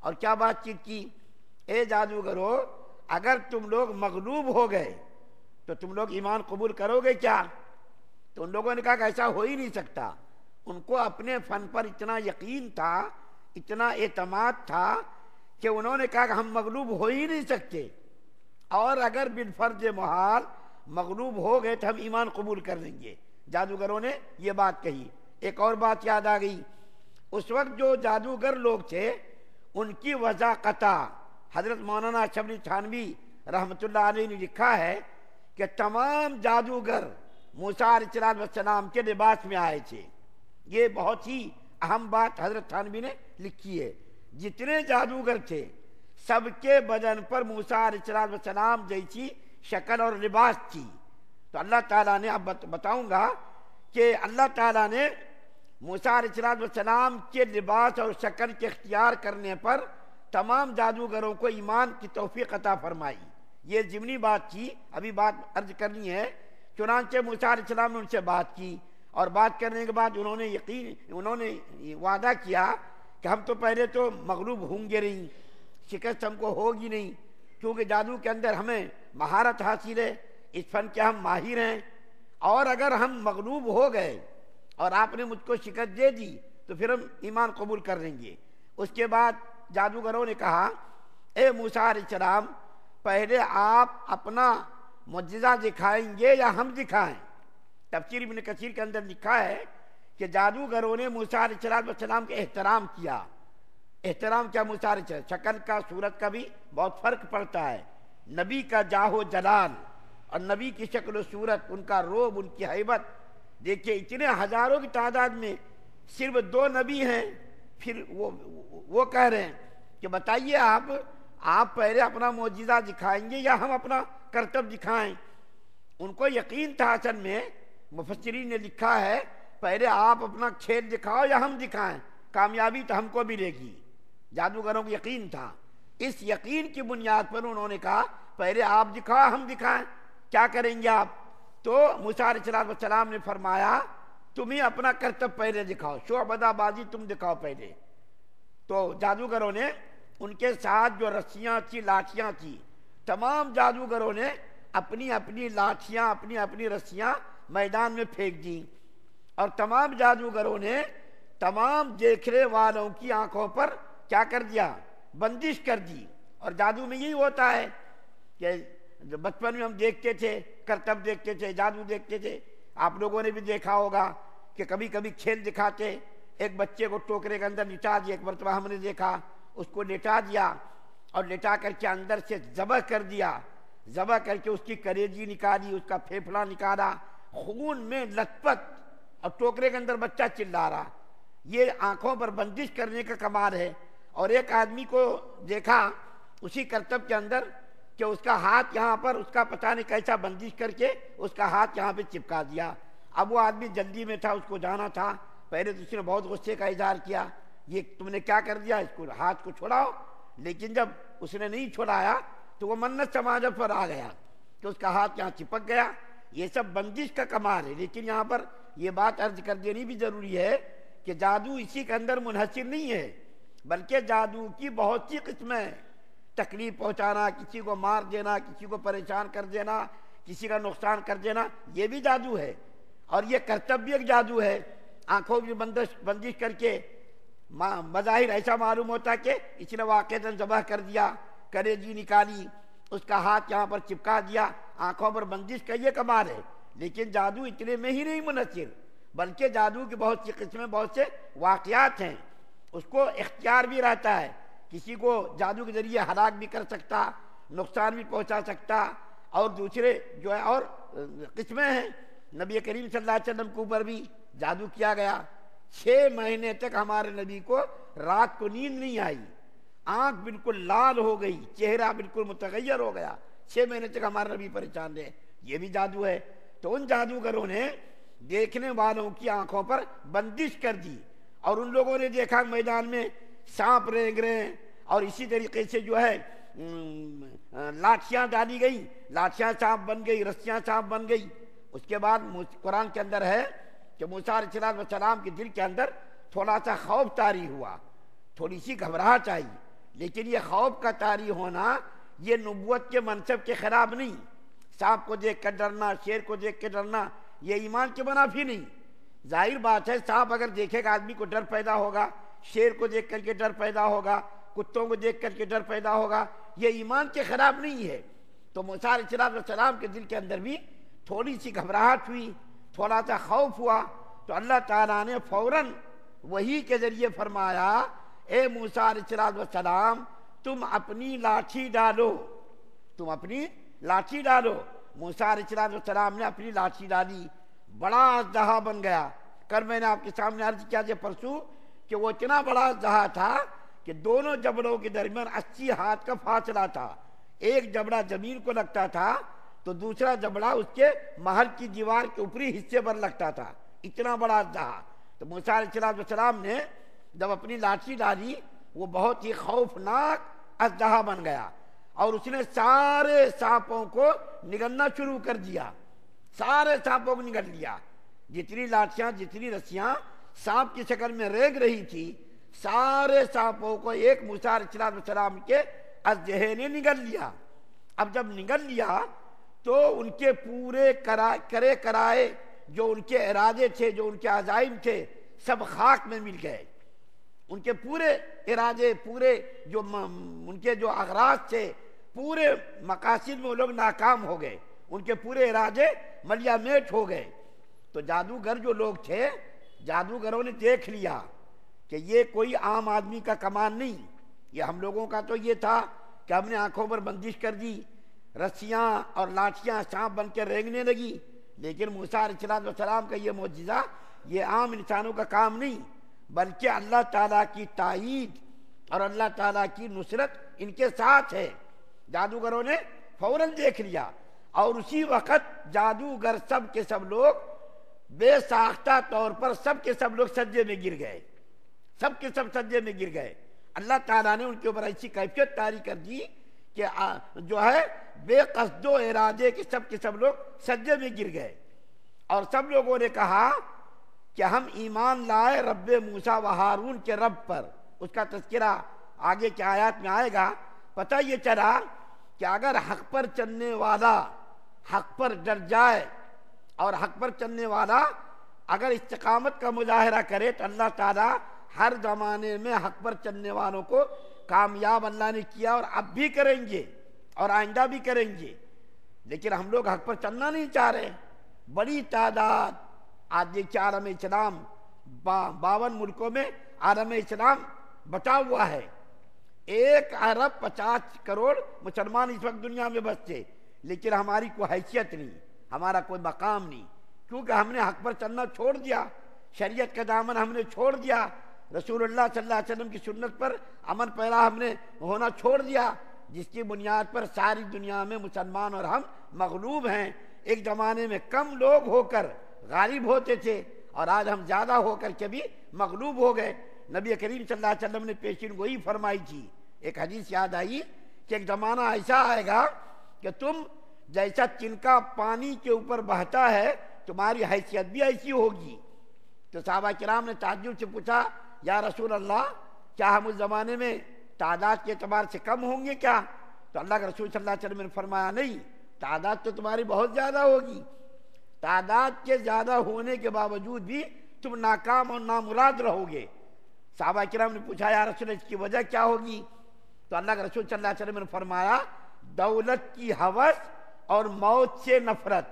اور کیا بات چیت کی؟ اے جادوگرو، اگر تم لوگ مغلوب ہو گئے تو تم لوگ ایمان قبول کرو گے کیا؟ تو ان لوگوں نے کہا کہ ایسا ہو ہی نہیں سکتا۔ ان کو اپنے فن پر اتنا یقین تھا، اتنا اعتماد تھا کہ انہوں نے کہا کہ ہم مغلوب ہو ہی نہیں سکتے، اور اگر بالفرض محال مغلوب ہو گئے تو ہم ایمان قبول کر لیں گے۔ جادوگروں نے یہ بات کہی۔ ایک اور بات یاد آ گئی، اس وقت جو جادوگر لوگ تھے ان کی وضاحت حضرت مولانا شبلی تھانوی رحمۃ اللہ علیہ نے لکھا ہے کہ تمام جادوگر موسیٰ علیہ السلام کے لباس میں آئے تھے۔ یہ بہت ہی اہم بات حضرت تھانوی نے لکھی ہے۔ جتنے جادوگر تھے سب کے بدن پر موسیٰ علیہ السلام جیسی شکل اور لباس تھی۔ تو اللہ تعالیٰ نے، اب بتاؤں گا کہ اللہ تعالیٰ نے موسیٰ علیہ السلام کے لباس اور شکل کے اختیار کرنے پر تمام جادوگروں کو ایمان کی توفیق عطا فرمائی۔ یہ ضمنی بات تھی، ابھی بات عرض کرنی ہے۔ چنانچہ موسیٰ علیہ السلام نے ان سے بات کی، اور بات کرنے کے بعد انہوں نے وعدہ کیا کہ ہم تو پہلے تو مغلوب ہوں گے نہیں، شکست ہم کو ہوگی نہیں، کیونکہ جادو کے اندر ہمیں مہارت حاصل ہے، اس فن کے ہم ماہر ہیں، اور اگر ہم مغلوب ہو گئے اور آپ نے مجھ کو شکست دے دی تو پھر ہم ایمان قبول کر لیں گے۔ اس کے بعد جادوگروں نے کہا، اے موسیٰ علیہ السلام، پہلے آپ اپنا معجزہ دکھائیں گے یا ہم دکھائیں؟ تفسیر ابن کثیر کے اندر لکھا ہے کہ جادوگروں نے موسیٰ علیہ السلام کے احترام کیا۔ احترام کیا موسیٰ علیہ السلام؟ شکل کا، صورت کا بھی بہت فرق پڑتا ہے۔ نبی کا جاہ و جلال اور نبی کی شکل و صورت، ان کا روب، ان کی ہیبت، دیکھیے اتنے ہزاروں کی تعداد میں صرف 2 نبی ہیں، پھر وہ کہہ رہے ہیں کہ بتائیے آپ پہلے اپنا معجزہ دکھائیں گے یا ہم اپنا کرتب دکھائیں؟ ان کو یقین تھا، اصل میں مفسرین نے لکھا ہے پہلے آپ اپنا کھیل دکھاؤ یا ہم دکھائیں، کامیابی تو ہم کو ملے گی۔ جادوگروں کو یقین تھا، اس یقین کی بنیاد پر انہوں نے کہا پہلے آپ دکھاؤ ہم دکھائیں، کیا کریں گے آپ؟ تو موسیٰ علیہ السلام نے فرمایا تم ہی اپنا کرتب پہلے دکھاؤ، شعبدہ بازی تم دکھاؤ پہلے۔ تو جادوگروں نے ان کے ساتھ جو رسیاں تھی، لاٹھیاں تھی، تمام جادوگروں نے اپنی اپنی لاٹھیاں، اپنی اپنی رسیاں میدان میں پھینک دیں، اور تمام جادوگروں نے تمام دیکھنے والوں کی آنکھوں پر کیا کر دیا؟ بندش کر دی۔ اور جادو میں یہی ہوتا ہے کہ بچپن میں ہم دیکھتے تھے، کرتب دیکھتے تھے، جادو دیکھتے تھے، آپ لوگوں نے بھی دیکھا ہوگا کہ کبھی کبھی کھیل دکھاتے، ایک بچے کو ٹوکرے کے اندر لٹا دیا، ایک مرتبہ ہم نے دیکھا اس کو لٹا دیا اور لٹا کر کے اندر سے ذبح کر دیا، ذبح کر کے اس کی کلیجی نکالی، اس کا پھیپھڑا نکالا، خون میں لت پت، اور ٹوکرے کے اندر بچہ چلا رہا۔ یہ آنکھوں پر بندش کرنے کا کمال ہے۔ اور ایک آدمی کو دیکھا اسی کرتب کے اندر کہ اس کا ہاتھ یہاں پر، اس کا پتہ نہیں کیسا بندش کر کے اس کا ہاتھ یہاں پہ چپکا دیا۔ اب وہ آدمی جلدی میں تھا، اس کو جانا تھا، پہلے تو اس نے بہت غصے کا اظہار کیا، یہ تم نے کیا کر دیا، اس کو ہاتھ کو چھڑاؤ۔ لیکن جب اس نے نہیں چھڑایا تو وہ منت سماجت پر آ گیا کہ اس کا ہاتھ یہاں چپک گیا۔ یہ سب بندش کا کمال ہے۔ لیکن یہاں پر یہ بات عرض کر دینی بھی ضروری ہے کہ جادو اسی کے اندر منحصر نہیں ہے، بلکہ جادو کی بہت سی قسمیں ہیں۔ تکلیف پہنچانا، کسی کو مار دینا، کسی کو پریشان کر دینا، کسی کا نقصان کر دینا، یہ بھی جادو ہے۔ اور یہ کرتب بھی ایک جادو ہے۔ آنکھوں کی بندش کر کے بظاہر ایسا معلوم ہوتا کہ اس نے واقعتاً ذبح کر دیا، کلیجی نکالی، اس کا ہاتھ یہاں پر چپکا دیا، آنکھوں پر بندش کا یہ کمال ہے۔ لیکن جادو اتنے میں ہی نہیں منحصر، بلکہ جادو کی بہت سی قسمیں، بہت سے واقعات ہیں۔ اس کو اختیار بھی رہتا ہے، کسی کو جادو کے ذریعے ہلاک بھی کر سکتا، نقصان بھی پہنچا سکتا، اور دوسرے جو ہے اور قسمیں ہیں۔ نبی کریم صلی اللہ علیہ وسلم کے اوپر بھی جادو کیا گیا۔ 6 مہینے تک ہمارے نبی کو رات کو نیند نہیں آئی، آنکھ بالکل لال ہو گئی، چہرہ بالکل متغیر ہو گیا، 6 مہینے تک ہمارے نبی پریشان رہے۔ یہ بھی جادو ہے۔ تو ان جادوگروں نے دیکھنے والوں کی آنکھوں پر بندش کر دی، اور ان لوگوں نے دیکھا میدان میں سانپ رینگ رہے ہیں، اور اسی طریقے سے جو ہے لاٹھیاں ڈالی گئی، لاٹھیاں سانپ بن گئی، رسیاں سانپ بن گئی۔ اس کے بعد قرآن کے اندر ہے کہ موسیٰ علیہ السلام کے دل کے اندر تھوڑا سا خوف طاری ہوا، تھوڑی سی گھبراہٹ آئی، لیکن یہ خوف کا طاری ہونا یہ نبوت کے منصب کے خلاف نہیں. سانپ کو دیکھ کر ڈرنا، شیر کو دیکھ کے ڈرنا، یہ ایمان کے منافی نہیں. ظاہر بات ہے سانپ اگر دیکھے گا آدمی کو ڈر پیدا ہوگا، شیر کو دیکھ کر کے ڈر پیدا ہوگا، کتوں کو دیکھ کر کے ڈر پیدا ہوگا، یہ ایمان کے خلاف نہیں ہے. تو موسیٰ علیہ السلام کے دل کے اندر بھی تھوڑی سی گھبراہٹ ہوئی، تھوڑا سا خوف ہوا. تو اللہ تعالیٰ نے فوراً وحی کے ذریعے فرمایا اے موسیٰ علیہ السلام تم اپنی لاٹھی ڈالو، تم اپنی لاٹھی ڈالو. موسیٰ علیہ السلام نے اپنی لاٹھی ڈالی، بڑا اژدہا بن گیا. کل میں نے آپ کے سامنے عرض کیا تھا پرسوں کہ وہ اتنا بڑا اژدہا تھا کہ دونوں جبڑوں کے درمیان 80 ہاتھ کا فاصلہ تھا. ایک جبڑا زمین کو لگتا تھا تو دوسرا جبڑا اس کے محل کی دیوار کے اوپری حصے پر لگتا تھا. اتنا بڑا اژدہا. تو موسیٰ علیہ السلام نے جب اپنی لاٹھی ڈالی وہ بہت ہی خوفناک اژدہا بن گیا اور اس نے سارے سانپوں کو نگلنا شروع کر دیا. سارے سانپوں کو نگل لیا. جتنی لاٹھیاں، جتنی رسیاں سانپ کی شکل میں ریگ رہی تھی، سارے سانپوں کو ایک موسیٰ علیہ السلام کے اژدہے نے نگل لیا. اب جب نگل لیا تو ان کے پورے کرے کرائے جو ان کے ارادے تھے، جو ان کے عزائم تھے، سب خاک میں مل گئے. ان کے پورے ارادے، پورے جو ان کے جو اغراض تھے، پورے مقاصد میں وہ لوگ ناکام ہو گئے. ان کے پورے ارادے ملیا میٹ ہو گئے. تو جادوگر جو لوگ تھے، جادوگروں نے دیکھ لیا کہ یہ کوئی عام آدمی کا کمان نہیں. یہ ہم لوگوں کا تو یہ تھا کہ ہم نے آنکھوں پر بندش کر دی، رسیاں اور لاٹھیاں سانپ بن کے رینگنے لگی. لیکن موسیٰ علیہ السلام کا یہ معجزہ یہ عام انسانوں کا کام نہیں، بلکہ اللہ تعالیٰ کی تائید اور اللہ تعالیٰ کی نصرت ان کے ساتھ ہے. جادوگروں نے فوراً دیکھ لیا اور اسی وقت جادوگر سب کے سب لوگ بے ساختہ طور پر سب کے سب لوگ سجدے میں گر گئے. سب کے سب سجدے میں گر گئے. اللہ تعالیٰ نے ان کے اوپر ایسی کیفیت طاری کر دی کہ جو ہے بے قصد و ارادے کے سب لوگ سجدے میں گر گئے. اور سب لوگوں نے کہا کہ ہم ایمان لائے رب موسیٰ و ہارون کے رب پر. اس کا تذکرہ آگے کے آیات میں آئے گا. پتہ یہ چلا کہ اگر حق پر چلنے والا حق پر ڈر جائے اور حق پر چلنے والا اگر استقامت کا مظاہرہ کرے تو اللہ تعالیٰ ہر زمانے میں حق پر چلنے والوں کو کامیاب اللہ نے کیا اور اب بھی کریں گے اور آئندہ بھی کریں گے. لیکن ہم لوگ حق پر چلنا نہیں چاہ رہے. بڑی تعداد آج دیکھیں عالم اسلام 52 ملکوں میں عالم اسلام بٹا ہوا ہے. 1 ارب 50 کروڑ مسلمان اس وقت دنیا میں بستے، لیکن ہماری کوئی حیثیت نہیں، ہمارا کوئی مقام نہیں، کیونکہ ہم نے حق پر چلنا چھوڑ دیا. شریعت کا دامن ہم نے چھوڑ دیا. رسول اللہ صلی اللہ علیہ وسلم کی سنت پر عمل پیرا ہم نے ہونا چھوڑ دیا، جس کی بنیاد پر ساری دنیا میں مسلمان اور ہم مغلوب ہیں. ایک زمانے میں کم لوگ ہو کر غالب ہوتے تھے اور آج ہم زیادہ ہو کر کے بھی مغلوب ہو گئے. نبی کریم صلی اللہ علیہ وسلم نے پیشین گوئی فرمائی تھی. ایک حدیث یاد آئی کہ ایک زمانہ ایسا آئے گا کہ تم جیسا تنکا پانی کے اوپر بہتا ہے تمہاری حیثیت بھی ایسی ہوگی. تو صحابہ کرام نے تعجب سے پوچھا یا رسول اللہ کیا ہم اس زمانے میں تعداد کے اعتبار سے کم ہوں گے کیا؟ تو اللہ کے رسول صلی اللہ علیہ وسلم نے فرمایا نہیں، تعداد تو تمہاری بہت زیادہ ہوگی. تعداد کے زیادہ ہونے کے باوجود بھی تم ناکام اور نامراد رہو گے. صحابہ کرام نے پوچھا یا رسول اللہ اس کی وجہ کیا ہوگی؟ تو اللہ کے رسول صلی اللہ علیہ وسلم نے فرمایا دولت کی ہوس اور موت سے نفرت،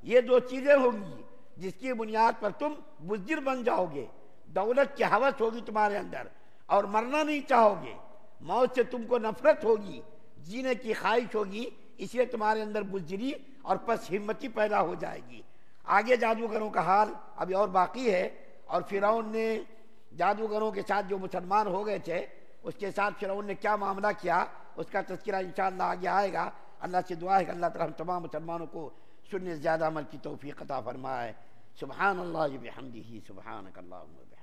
یہ 2 چیزیں ہوں گی جس کی بنیاد پر تم بزدل بن جاؤ گے. دولت کی ہوس ہوگی تمہارے اندر اور مرنا نہیں چاہو گے. موت سے تم کو نفرت ہوگی، جینے کی خواہش ہوگی، اس لیے تمہارے اندر بزدلی اور پس ہمتی پیدا ہو جائے گی. آگے جادوگروں کا حال ابھی اور باقی ہے. اور فرعون نے جادوگروں کے ساتھ جو مسلمان ہو گئے تھے اس کے ساتھ فرعون نے کیا معاملہ کیا اس کا تذکرہ انشاءاللہ آگے آئے گا. اللہ سے دعا ہے کہ اللہ تعالی ہم تمام مسلمانوں کو سننے زیادہ عمل کی توفیق عطا فرمائے. سبحان اللہ بحمدہ سبحانک اللہم.